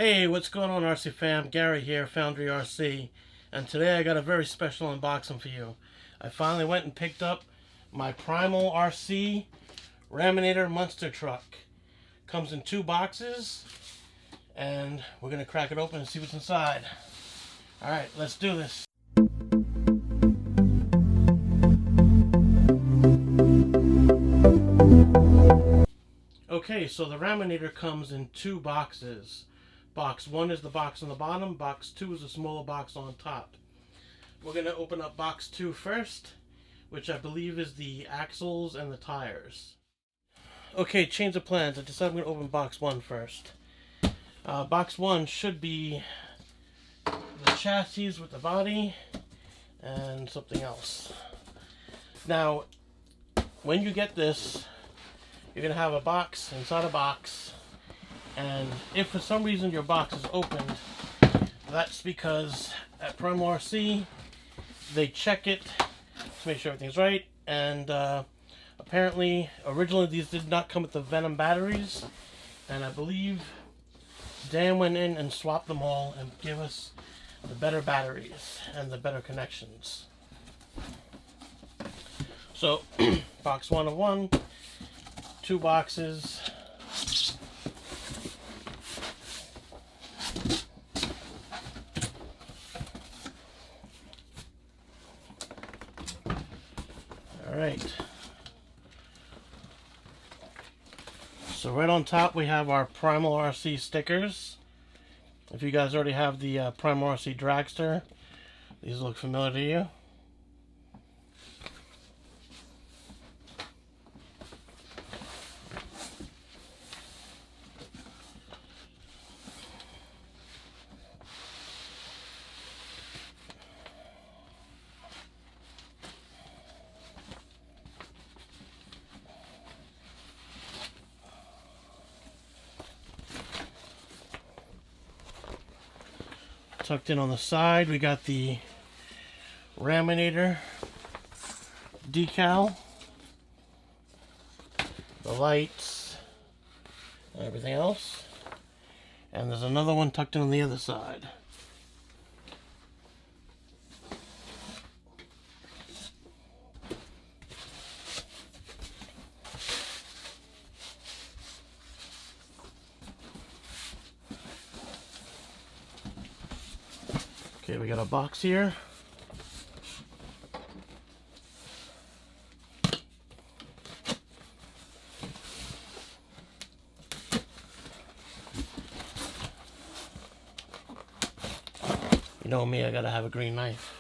Hey, what's going on, RC fam? Gary here, Foundry RC, and today I got a very special unboxing for you. I finally went and picked up my Primal RC Raminator monster truck. Comes in 2 boxes, and we're gonna crack it open and see what's inside. Alright, let's do this. Okay, so the Raminator comes in 2 boxes. Box 1 is the box on the bottom, box 2 is a smaller box on top. We're going to open up box 2 first, which I believe is the axles and the tires. Okay, change of plans. I decided I'm going to open box 1 first. Box 1 should be the chassis with the body and something else. Now, when you get this, you're going to have a box inside a box. And if for some reason your box is opened, that's because at Primal RC they check it to make sure everything's right. And apparently, originally these did not come with the Venom batteries, and I believe Dan went in and swapped them all and gave us the better batteries and the better connections. So, box 1 of 1, 2 boxes. Alright, so right on top we have our Primal RC stickers. If you guys already have the Primal RC Dragster, these look familiar to you. Tucked in on the side, we got the Raminator decal, the lights, and everything else. And there's another one tucked in on the other side. Okay, we got a box here. You know me, I gotta have a green knife.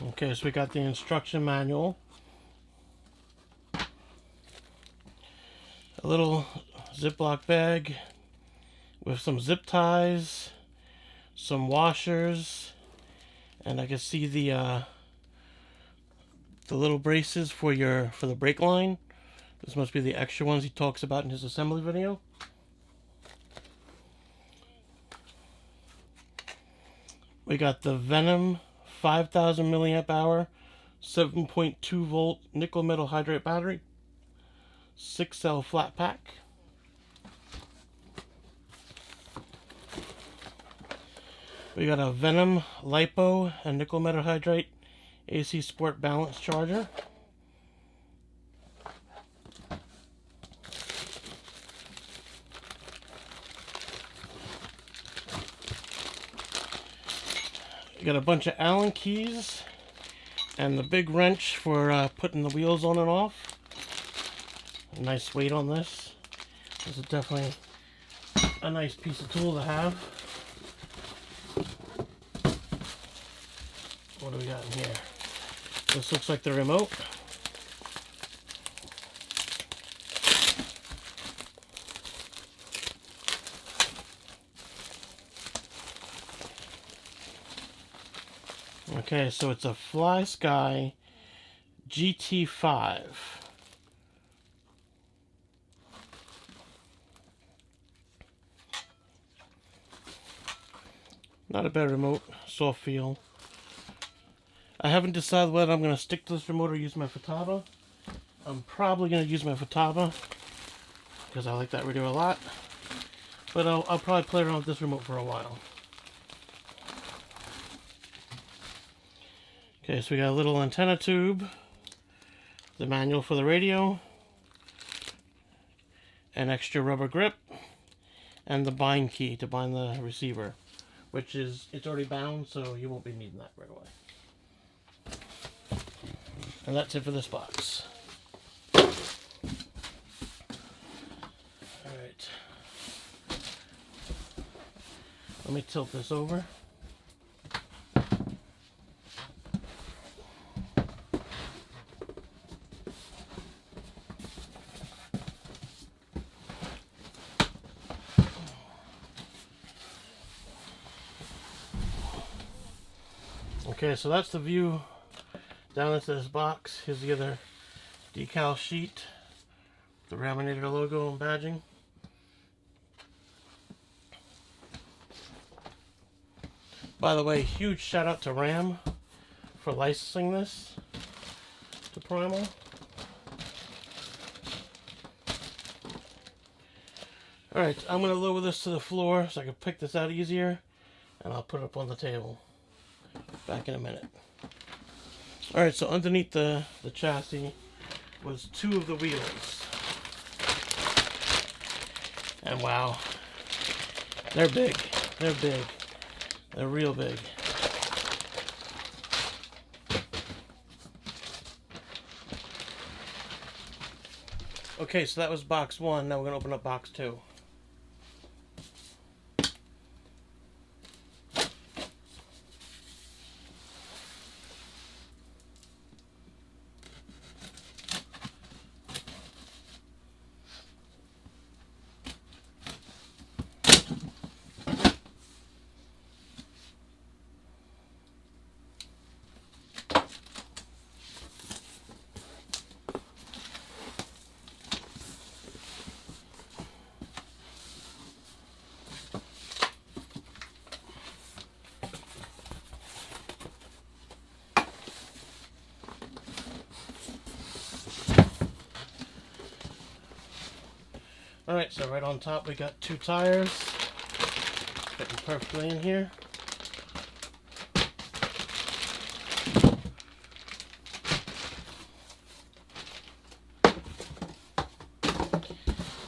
Okay, so we got the instruction manual. A little Ziploc bag with some zip ties, some washers, and I can see the little braces for the brake line. This must be the extra ones he talks about in his assembly video. We got the Venom 5000 milliamp hour 7.2 volt nickel metal hydride battery, 6-cell flat pack. We got a Venom LiPo and nickel metal hydride AC Sport balance charger. We got a bunch of Allen keys and the big wrench for putting the wheels on and off. A nice weight on this. This is definitely a nice piece of tool to have. What do we got in here? This looks like the remote. Okay, so it's a Fly Sky GT5. Not a bad remote, soft feel. I haven't decided whether I'm going to stick to this remote or use my Futaba. I'm probably going to use my Futaba because I like that radio a lot. But I'll probably play around with this remote for a while. Okay, so we got a little antenna tube, the manual for the radio, an extra rubber grip, and the bind key to bind the receiver, which is, it's already bound, so you won't be needing that right away. And that's it for this box. Alright. Let me tilt this over. Okay, so that's the view down into this box. Here's the other decal sheet, the Raminator logo and badging. By the way, huge shout out to Ram for licensing this to Primal. Alright, I'm going to lower this to the floor so I can pick this out easier, and I'll put it up on the table. Back in a minute. Alright, so underneath the chassis was two of the wheels. And wow, they're big. They're big. They're real big. Okay, so that was box one. Now we're going to open up box two. Alright, so right on top we got two tires. Fitting perfectly in here.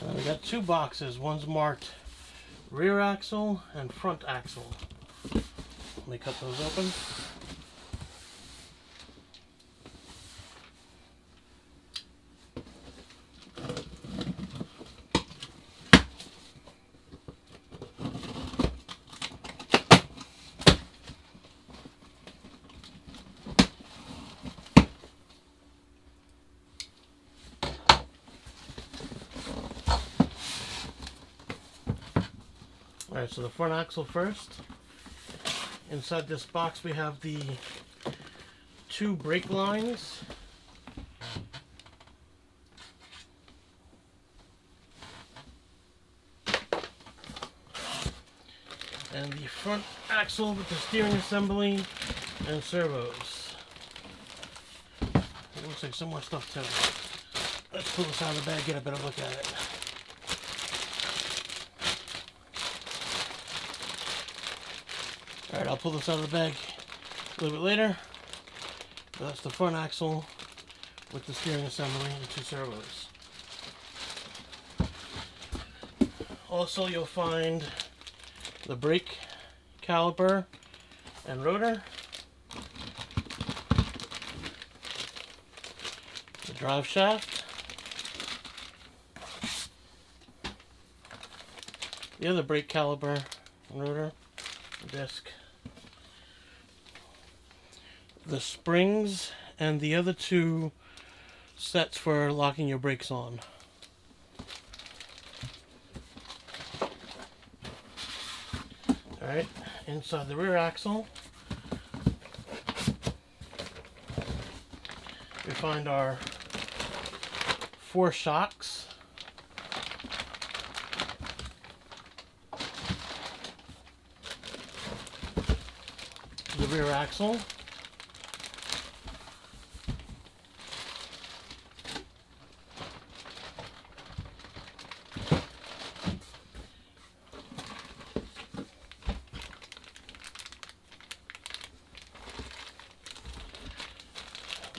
And we got two boxes. One's marked rear axle and front axle. Let me cut those open. Alright, so the front axle first. Inside this box we have the two brake lines. And the front axle with the steering assembly and servos. It looks like some more stuff too. Let's pull this out of the bag, get a better look at it. Alright, I'll pull this out of the bag a little bit later. But that's the front axle with the steering assembly and two servos. Also, you'll find the brake caliper and rotor, the drive shaft, the other brake caliper and rotor, the disc, the springs, and the other two sets for locking your brakes on. Alright, inside the rear axle we find our 4 shocks, the rear axle,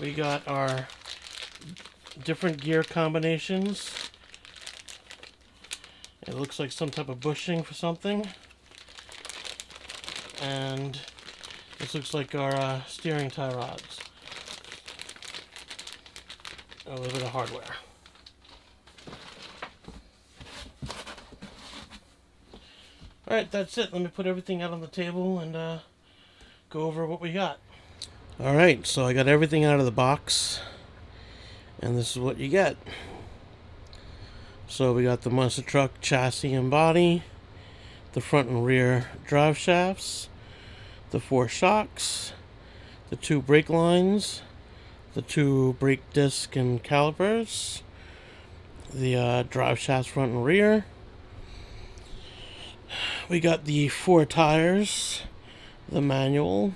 We got our different gear combinations. It looks like some type of bushing for something. And this looks like our steering tie rods. A little bit of hardware. Alright, that's it. Let me put everything out on the table and go over what we got. Alright, so I got everything out of the box. And this is what you get. So we got the monster truck chassis and body, the front and rear drive shafts, the 4 shocks, the 2 brake lines, the 2 brake disc and calipers, the drive shafts front and rear. We got the 4 tires, the manual,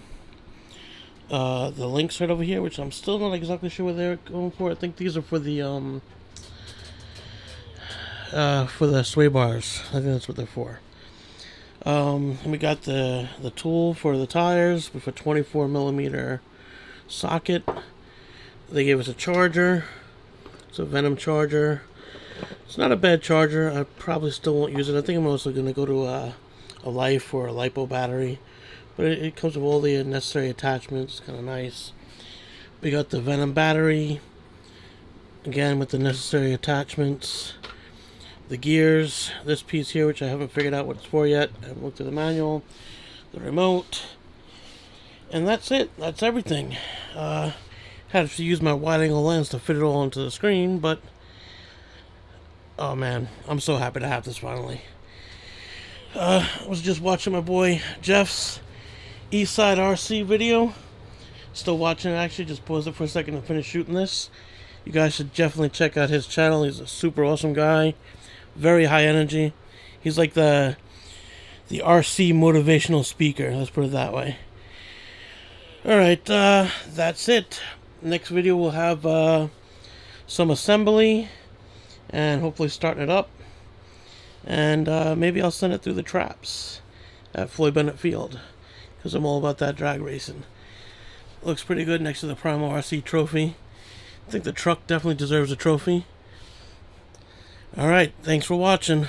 the links right over here, which I'm still not exactly sure what they're going for. I think these are for the sway bars. I think that's what they're for. And we got the tool for the tires with a 24mm socket. They gave us a charger. It's a Venom charger. It's not a bad charger. I probably still won't use it. I think I'm also going to go to a Life or a LiPo battery. But it comes with all the necessary attachments. It's kind of nice. We got the Venom battery. Again, with the necessary attachments. The gears. This piece here, which I haven't figured out what it's for yet. I haven't looked at the manual. The remote. And that's it. That's everything. Had to use my wide-angle lens to fit it all onto the screen, but oh man, I'm so happy to have this finally. I was just watching my boy Jeff's Eastside RC video. Still watching it, actually. Just paused it for a second to finish shooting this. You guys should definitely check out his channel. He's a super awesome guy. Very high energy. He's like the RC motivational speaker. Let's put it that way. Alright, that's it. Next video we'll have some assembly and hopefully starting it up. And maybe I'll send it through the traps at Floyd Bennett Field, because I'm all about that drag racing. Looks pretty good next to the Primal RC trophy. I think the truck definitely deserves a trophy. Alright, thanks for watching.